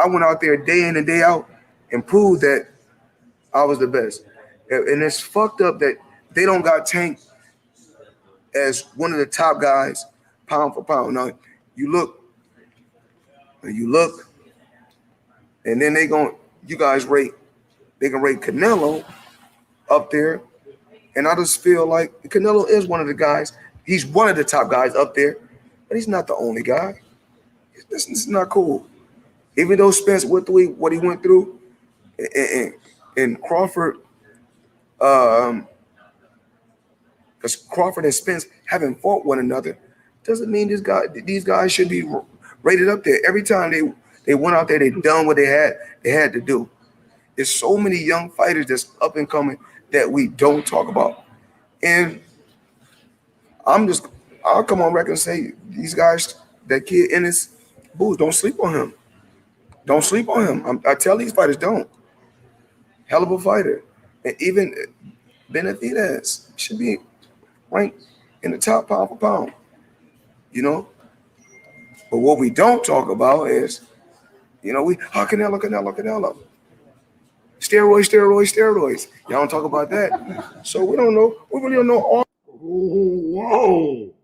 went out there day in and day out and proved that I was the best. And it's fucked up that they don't got Tank as one of the top guys, pound for pound. Now you look, and then you guys they can rate Canelo up there. And I just feel like Canelo is one of the guys. He's one of the top guys up there, but he's not the only guy. This is not cool. Even though Spence went through what he went through, and Crawford, because Crawford and Spence haven't fought one another, doesn't mean these guys should be rated up there. Every time they went out there, they done what they had to do. There's so many young fighters that's up and coming that we don't talk about. And I'll come on record and say, these guys, that kid Ennis Booth, don't sleep on him. Don't sleep on him. I tell these fighters, don't. Hell of a fighter. And even Benavidez should be ranked in the top pound for pound. You know? But what we don't talk about is, Canelo. Steroids. Y'all don't talk about that. So we don't know. We really don't know all. Whoa.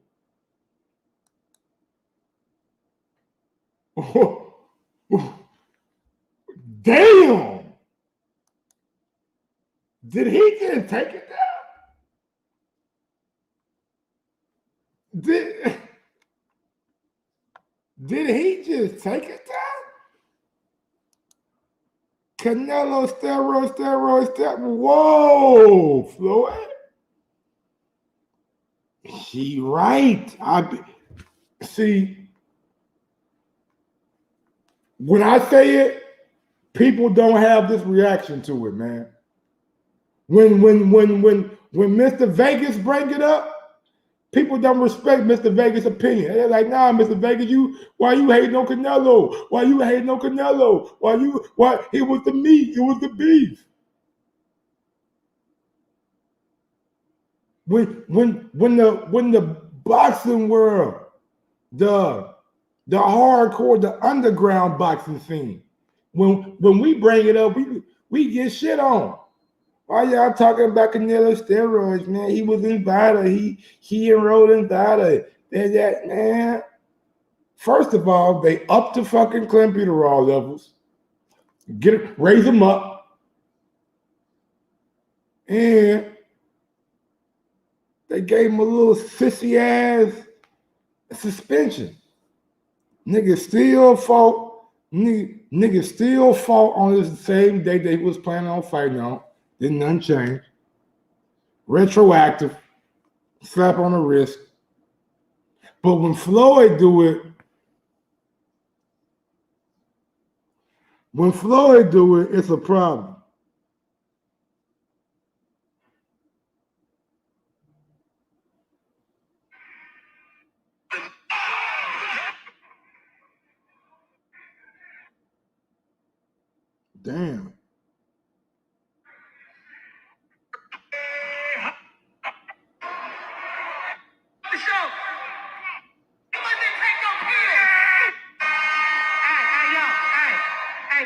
Damn. Did he just take it down? Did he just take it down? Canelo steroids. Whoa, Floyd. She right. See, when I say it, people don't have this reaction to it, man. When Mr. Vegas bring it up, people don't respect Mr. Vegas' opinion. They're like, nah, Mr. Vegas, why you hating on Canelo? Why you hating on Canelo? Why it was the meat, it was the beef. When the boxing world, the hardcore, the underground boxing scene, when we bring it up, we get shit on. Why y'all talking about Canelo steroids, man? He was in Vita. He enrolled in Vita. That man. First of all, they up the fucking clenbuterol levels. Raise them up. And they gave him a little sissy ass suspension. Niggas still fought on the same day they was planning on fighting on. Didn't nothing change. Retroactive. Slap on the wrist. But when Floyd do it, it's a problem. Damn.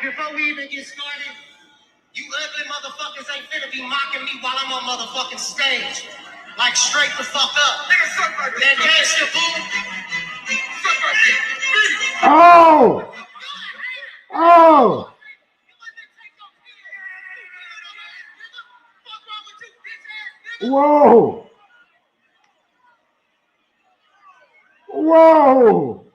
Before we even get started, you ugly motherfuckers ain't finna be mocking me while I'm on motherfucking stage. Like, straight the fuck up. That gangsta boo. Oh! Whoa! Whoa!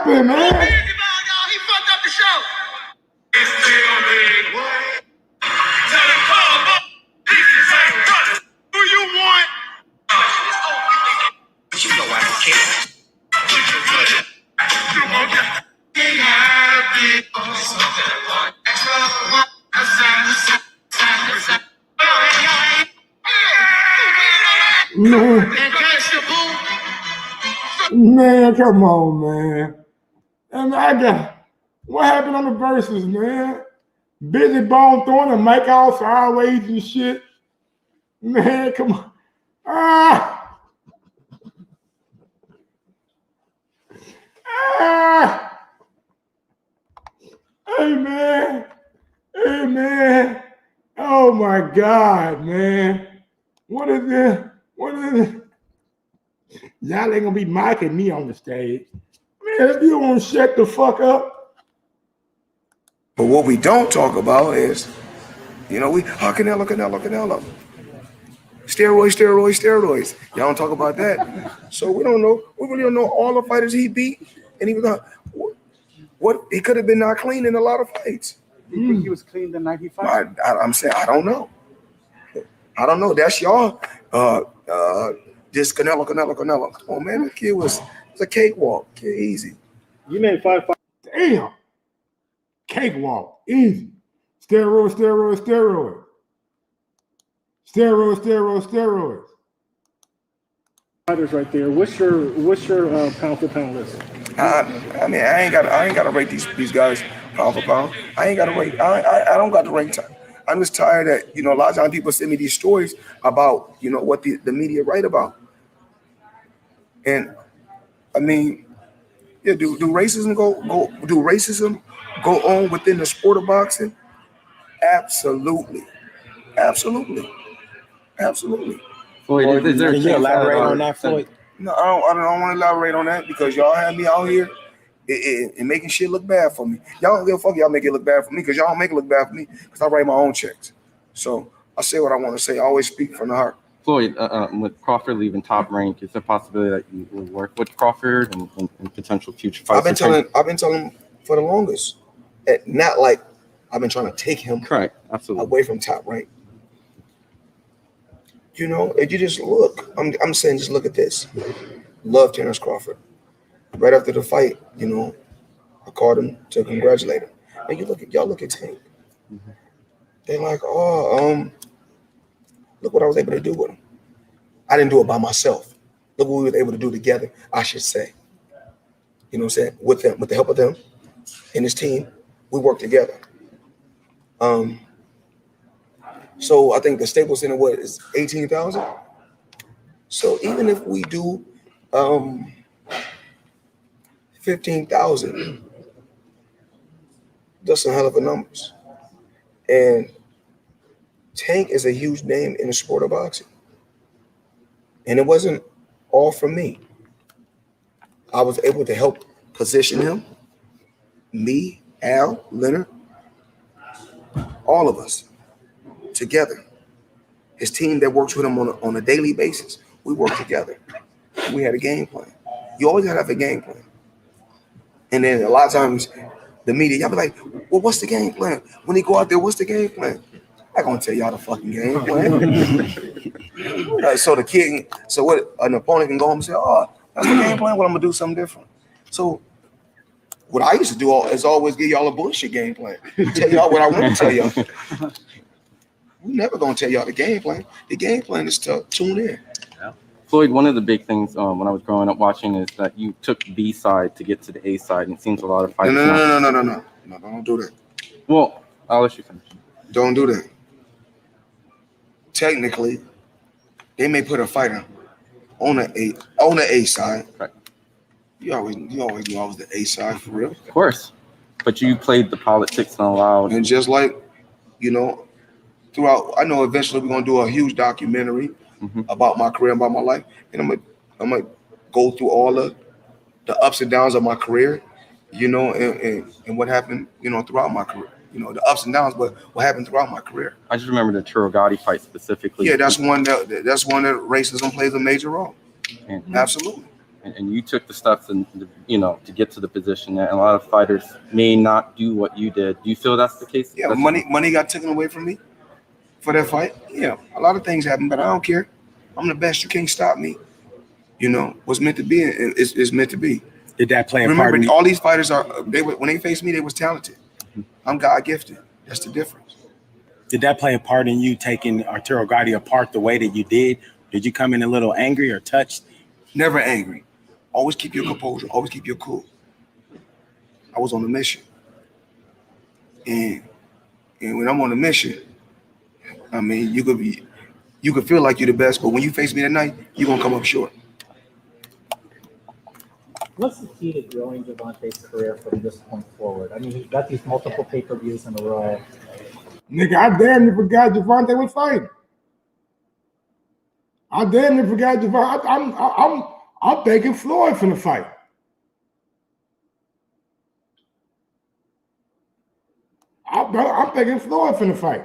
happened, man? He fucked up the show. Who you want? You know I don't care. Man, come on, man. And what happened on the verses, man? Busy Bone throwing a mic out sideways and shit. Man, come on. Ah! Ah! Hey, man. Hey, man. Oh, my God, man. What is this? What is it? Y'all ain't gonna be mocking me on the stage. Man, if you won't shut the fuck up. But what we don't talk about is, Canelo. Steroids. Y'all don't talk about that. So we don't know. We really don't know all the fighters he beat. And he was what he could have been not clean in a lot of fights. You think he was clean the night he fought? I'm saying I don't know. That's y'all. This Canelo. Come on, man. The kid was a cakewalk. Kid, easy. You named 5 fights. Damn. Cakewalk. Easy. Steroids. Fighters right there. What's your pound for pound list? I mean, I ain't gotta rate these guys pound for pound. I ain't gotta rate. I don't got to rate time. I'm just tired that a lot of times people send me these stories about what the media write about. And I mean, yeah, do racism go on within the sport of boxing? Absolutely. Floyd, is there Can you elaborate on that, Floyd? No, I don't want to elaborate on that because y'all have me out here and making shit look bad for me. Y'all don't give a fuck. Y'all make it look bad for me because y'all don't make it look bad for me because I write my own checks. So I say what I want to say. I always speak from the heart. Floyd, with Crawford leaving Top Rank, is there a possibility that you will work with Crawford and potential future fights? I've been telling for the longest. Not like I've been trying to take him away from Top Rank. If you just look, I'm saying just look at this. Love Terence Crawford. Right after the fight, I called him to congratulate him. And y'all look at Tank. Mm-hmm. They're like, look what I was able to do with him. I didn't do it by myself. Look what we were able to do together, I should say. You know what I'm saying? With them, with the help of them and his team, we worked together. So I think the Staples Center, is 18,000? So even if we do 15,000, that's some hell of a numbers. And Tank is a huge name in the sport of boxing. And it wasn't all from me. I was able to help position him, me, Al, Leonard, all of us together. His team that works with him on a daily basis, we work together. We had a game plan. You always gotta have a game plan. And then a lot of times, the media, y'all be like, well, what's the game plan? When he go out there, what's the game plan? I'm not gonna tell y'all the fucking game plan. So what an opponent can go home and say, oh, that's the game plan, well, I'm gonna do something different. So what I used to do is always give y'all a bullshit game plan. Tell y'all what I want to tell y'all. We're never gonna tell y'all the game plan. The game plan is to tune in. Floyd, one of the big things when I was growing up watching is that you took B side to get to the A side, and it seems a lot of fights. No, don't do that. Well, I'll let you finish. Don't do that. Technically, they may put a fighter on the A side. Right. You always knew I was the A side for real. Of course, but you played the politics and allowed. And just like, throughout, I know eventually we're gonna do a huge documentary about my career, about my life, and I'm gonna go through all the ups and downs of my career, and what happened, throughout my career. The ups and downs, but what happened throughout my career. I just remember the Turogati fight specifically. Yeah, that's one that racism plays a major role. And, Absolutely. and you took the steps and to get to the position. And a lot of fighters may not do what you did. Do you feel that's the case? Yeah, money got taken away from me for that fight. Yeah, a lot of things happened, but I don't care. I'm the best. You can't stop me. What's meant to be is meant to be. Did that play a part? Remember, all these fighters when they faced me, they was talented. I'm God gifted. That's the difference. Did that play a part in you taking Arturo Gatti apart the way that you did? Did you come in a little angry or touched? Never angry. Always keep your composure. Always keep your cool. I was on a mission. And when I'm on a mission, I mean, you could feel like you're the best, but when you face me that night, you're gonna come up short. What's the key to growing Gervonta's career from this point forward? I mean, he's got these multiple pay-per-views in a row. Nigga, I damn near forgot Gervonta was fighting. I damn near forgot Gervonta. I'm thinking Floyd finna fight. I'm thinking Floyd finna fight.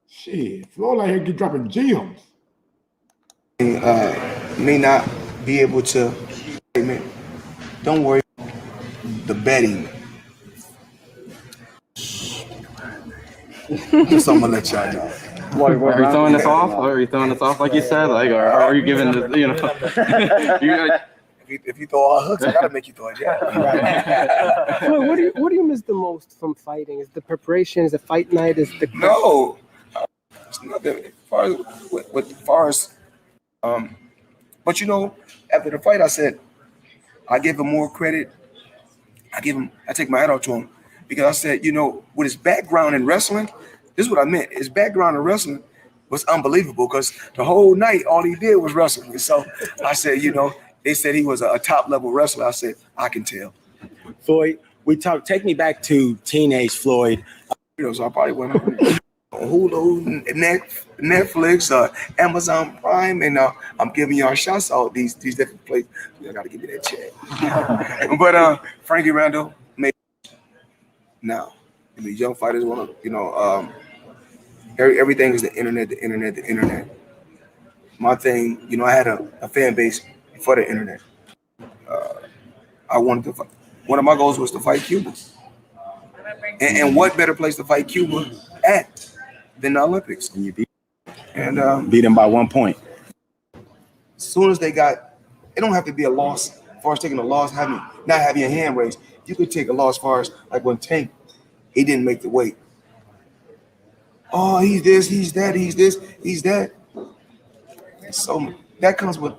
Shit, Floyd like here get dropping gems. May not be able to. Don't worry. The betting. So I'm gonna let y'all know. Are you throwing this off? Are you throwing this off like you said? Like, or are you giving this? If you throw all hooks, I gotta make you throw it. Yeah. Well, what do you miss the most from fighting? Is the preparation? Is the fight night? Is the No, it's nothing. As far as but after the fight, I said I give him more credit. I take my hat off to him because I said, with his background in wrestling, this is what I meant. His background in wrestling was unbelievable because the whole night all he did was wrestling. And so I said, they said he was a top level wrestler. I said, I can tell. Floyd, take me back to teenage Floyd. So I probably went on Hulu, Netflix, Amazon Prime, and I'm giving y'all shots out these different places. I gotta give me that check. But Frankie Randall made now. These young fighters want to, everything is the internet. My thing, I had a fan base for the internet. I wanted to fight. One of my goals was to fight Cuba. And what better place to fight Cuba at than the Olympics? And you beat them by 1 point. As soon as it don't have to be a loss. As far as taking a loss, not having your hand raised, you could take a loss as far as like when Tank, he didn't make the weight. Oh, he's this, he's that, he's this, he's that. So that comes with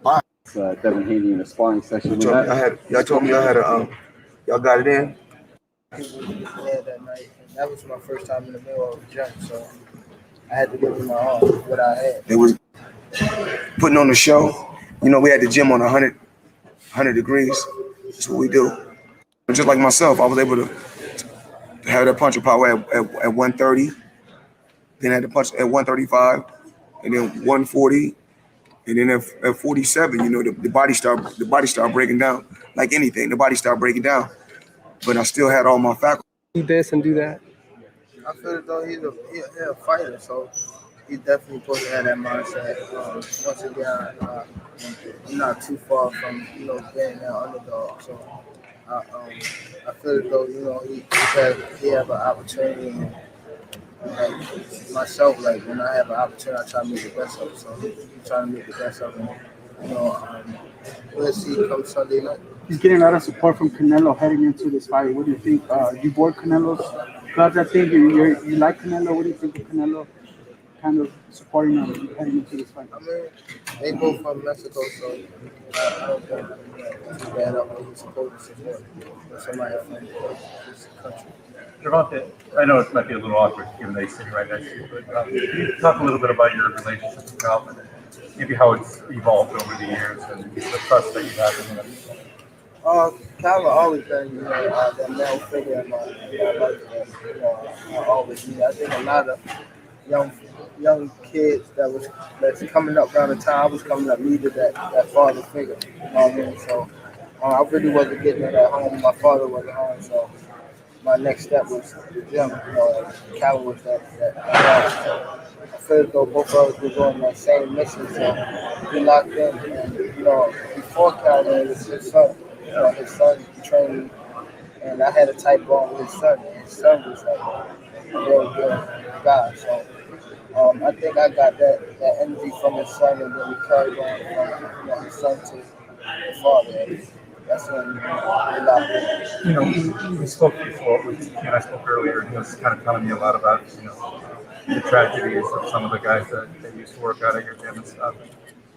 body. Devin Haney in a sparring session. Y'all told me y'all got it in. Yeah, that night. And that was my first time in the middle of the gym, so I had to give him my all, what I had. It was putting on the show. We had the gym on 100 degrees. That's what we do. Just like myself, I was able to have that puncher power at 130, then had the punch at 135, and then 140, and then at 47, the body started breaking down. Like anything, the body started breaking down. But I still had all my faculties. Do this and do that. I feel as though he's a fighter, so he's definitely supposed to have that mindset. Once again, I'm not too far from being that underdog. So I feel as though he have an opportunity. And like myself, like when I have an opportunity, I try to make the best of it. So he's trying to make the best of it. We'll see come Sunday night. He's getting a lot of support from Canelo heading into this fight. What do you think? You bored Canelo's gloves, I think. You like Canelo. What do you think of Canelo kind of supporting him heading into this fight? I mean, they both from Mexico, so I don't think too bad up when he's supposed to support somebody from this country. Gervonta, I know it might be a little awkward given that he's sitting right next to you, but can you talk a little bit about your relationship with Calvin and maybe how it's evolved over the years and the trust that you have in him? Calvin always been, that male figure in my life. I always knew. I think a lot of young kids that's coming up around the time I was coming up needed that father figure. You know what I mean? So I really wasn't getting it at home. My father wasn't home, so my next step was them. Cal was that guy. So I feel as though both of us were on that same mission. So we locked in, and before Cal, it was his son. His son trained me, and I had a tight bond with his son. And his son was like a real good guy. So I think I got that energy from his son, and then we carried on from his son to the father. And that's when we locked in. We spoke before, and I spoke earlier, and he was kind of telling me a lot about, the tragedies of some of the guys that used to work out at your gym and stuff.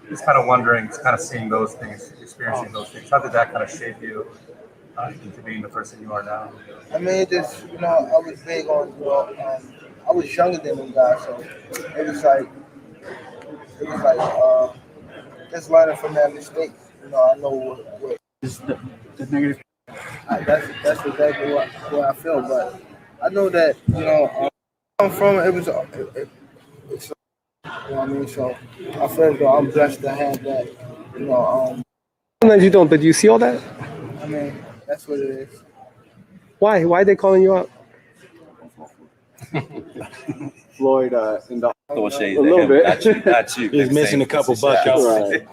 Just kind of wondering, just kind of seeing those things, experiencing those things. How did that kind of shape you into being the person you are now? I mean, just, I was big on, I was younger than them guys, so it was like, just learning from that mistake. I know what Is the negative. that's exactly what I feel, but I know that, I'm from, it's, you know what I mean? So I feel as though I'm blessed to have that, Sometimes you don't, but you see all that? I mean, that's what it is. Why? Why are they calling you out? Floyd in the Throw shade a little bit. Not you. He's missing a couple buckets. Right.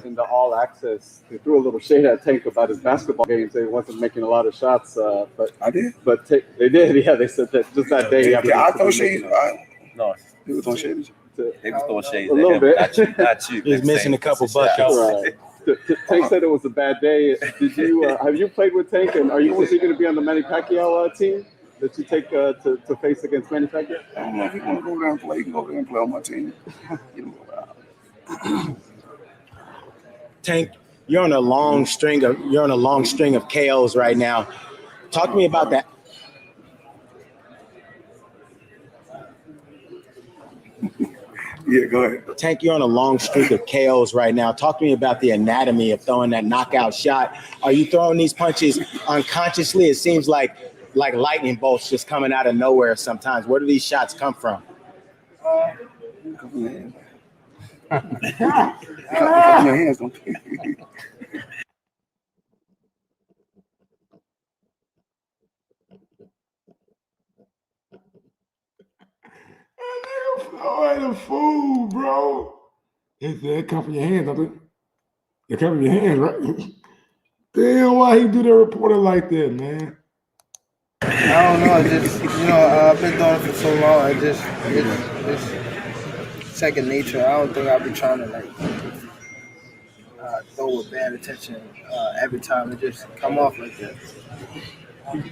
In the All Access, they threw a little shade at Tank about his basketball games. They wasn't making a lot of shots, but I did. But they did. Yeah, they said that just that day. Yeah, I throw shade. No, He was throwing shade. they was throwing shade A little bit. Not you. He's missing a couple buckets. Right. Tank said it was a bad day. Did you have you played with Tank, and was he going to be on the Manny Pacquiao team that you take to face against Manny Pacquiao? I don't know if you want to go there and play. You can go there and play on my team. Tank, you're on a long string of KOs right now. Talk to me about that. Yeah, go ahead. Tank, you're on a long streak of KOs right now. Talk to me about the anatomy of throwing that knockout shot. Are you throwing these punches unconsciously? It seems like lightning bolts just coming out of nowhere sometimes. Where do these shots come from? Your hands don't. Floyd a fool, bro. It come from your hands, don't it? It come from your hands, right? Damn, why he do that reporter like that, man? I don't know. I just, I've been doing it for so long. It's second nature. I don't think I'll be trying to throw with bad attention every time. It just come off like that.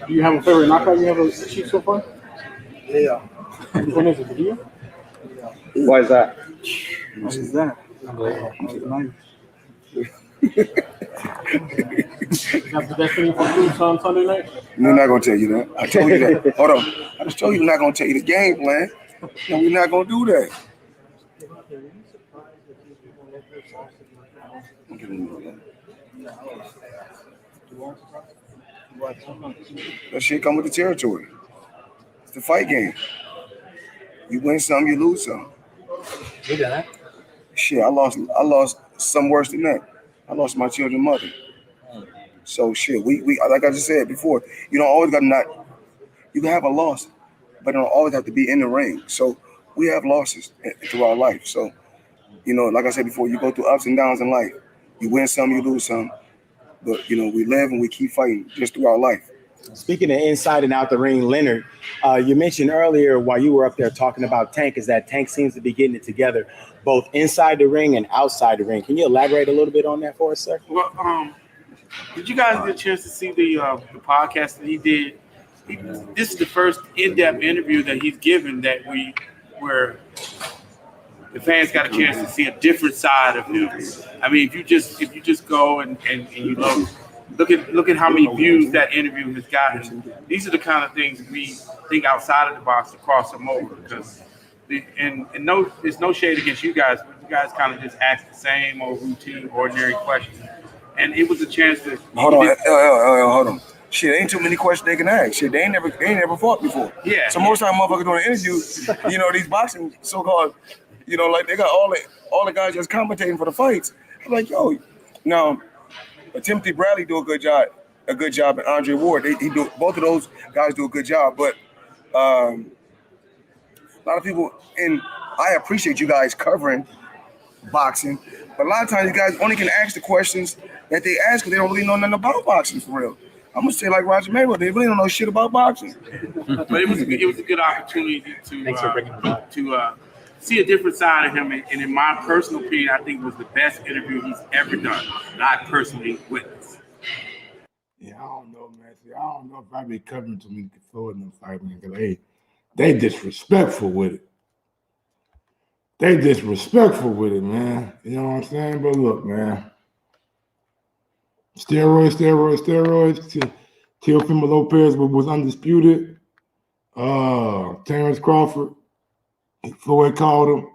Do you have a favorite knockout you ever achieved so far? Yeah. When is it? Video? Why is that? What is that? That's the destiny for Cruz on Sunday night? We're not going to tell you that. I told you that. Hold on. I just told you we're not going to tell you the game plan. No, we're not going to do that. That shit come with the territory. It's the fight game. You win some, you lose some. You did that? Shit, I lost some worse than that. I lost my children's mother. So shit, we like I just said before, you don't always got to not. You can have a loss, but it don't always have to be in the ring. So we have losses through our life. So like I said before, you go through ups and downs in life. You win some, you lose some. But we live and we keep fighting just through our life. Speaking of inside and out the ring, Leonard, you mentioned earlier while you were up there talking about Tank is that Tank seems to be getting it together both inside the ring and outside the ring. Can you elaborate a little bit on that for us, sir? Well, did you guys get a chance to see the podcast that he did? This is the first in-depth interview that he's given where the fans got a chance to see a different side of him. I mean, if you just go and you look at how many views that interview has gotten. These are the kind of things we think outside of the box to cross them over. Because there's no shade against you guys, but you guys kind of just ask the same old routine, ordinary questions. And it was a chance to hold on. Shit, ain't too many questions they can ask. Shit, they ain't never fought before. Yeah. So most time motherfuckers doing an interview, these boxing so-called, like they got all the guys just commentating for the fights. I'm like, yo, now Timothy Bradley do a good job a good job, and Andre Ward. Both of those guys do a good job. But a lot of people, and I appreciate you guys covering boxing, but a lot of times you guys only can ask the questions that they ask because they don't really know nothing about boxing for real. I'm gonna say like Roger Mayweather, they really don't know shit about boxing. But it was a good opportunity to see a different side of him, and in my personal opinion, I think it was the best interview he's ever done that I personally witnessed. Yeah, I don't know, man. See, I don't know if I'd be covering to me Floyd in the fight, man, because they disrespectful with it. They disrespectful with it, man. You know what I'm saying? But look, man. Steroids. Teofimo Lopez was undisputed. Terence Crawford. Floyd called him.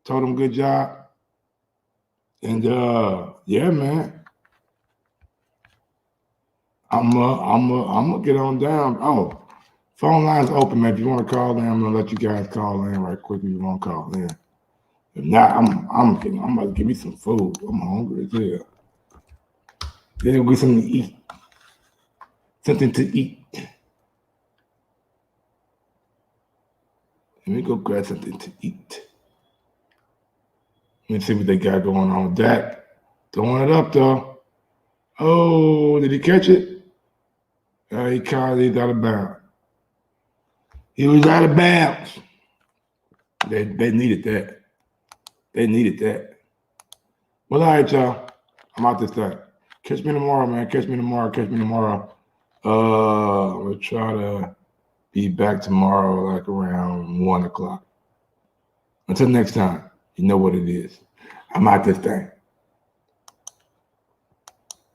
Told him good job. And yeah, man. I'm gonna get on down. Oh, phone line's open, man. If you want to call in, I'm gonna let you guys call in right quick if you want to call in. If not, I'm about to give me some food. I'm hungry as hell. Then we'll get something to eat. Something to eat. Let me go grab something to eat. Let me see what they got going on with that. Throwing it up though. Oh, did he catch it? He caught it. He's out of bounds. He was out of bounds. They needed that. They needed that. Well, all right, y'all. I'm out this time. Catch me tomorrow, man. Catch me tomorrow. We'll try to be back tomorrow, like around 1 o'clock. Until next time, you know what it is. I'm out this thing.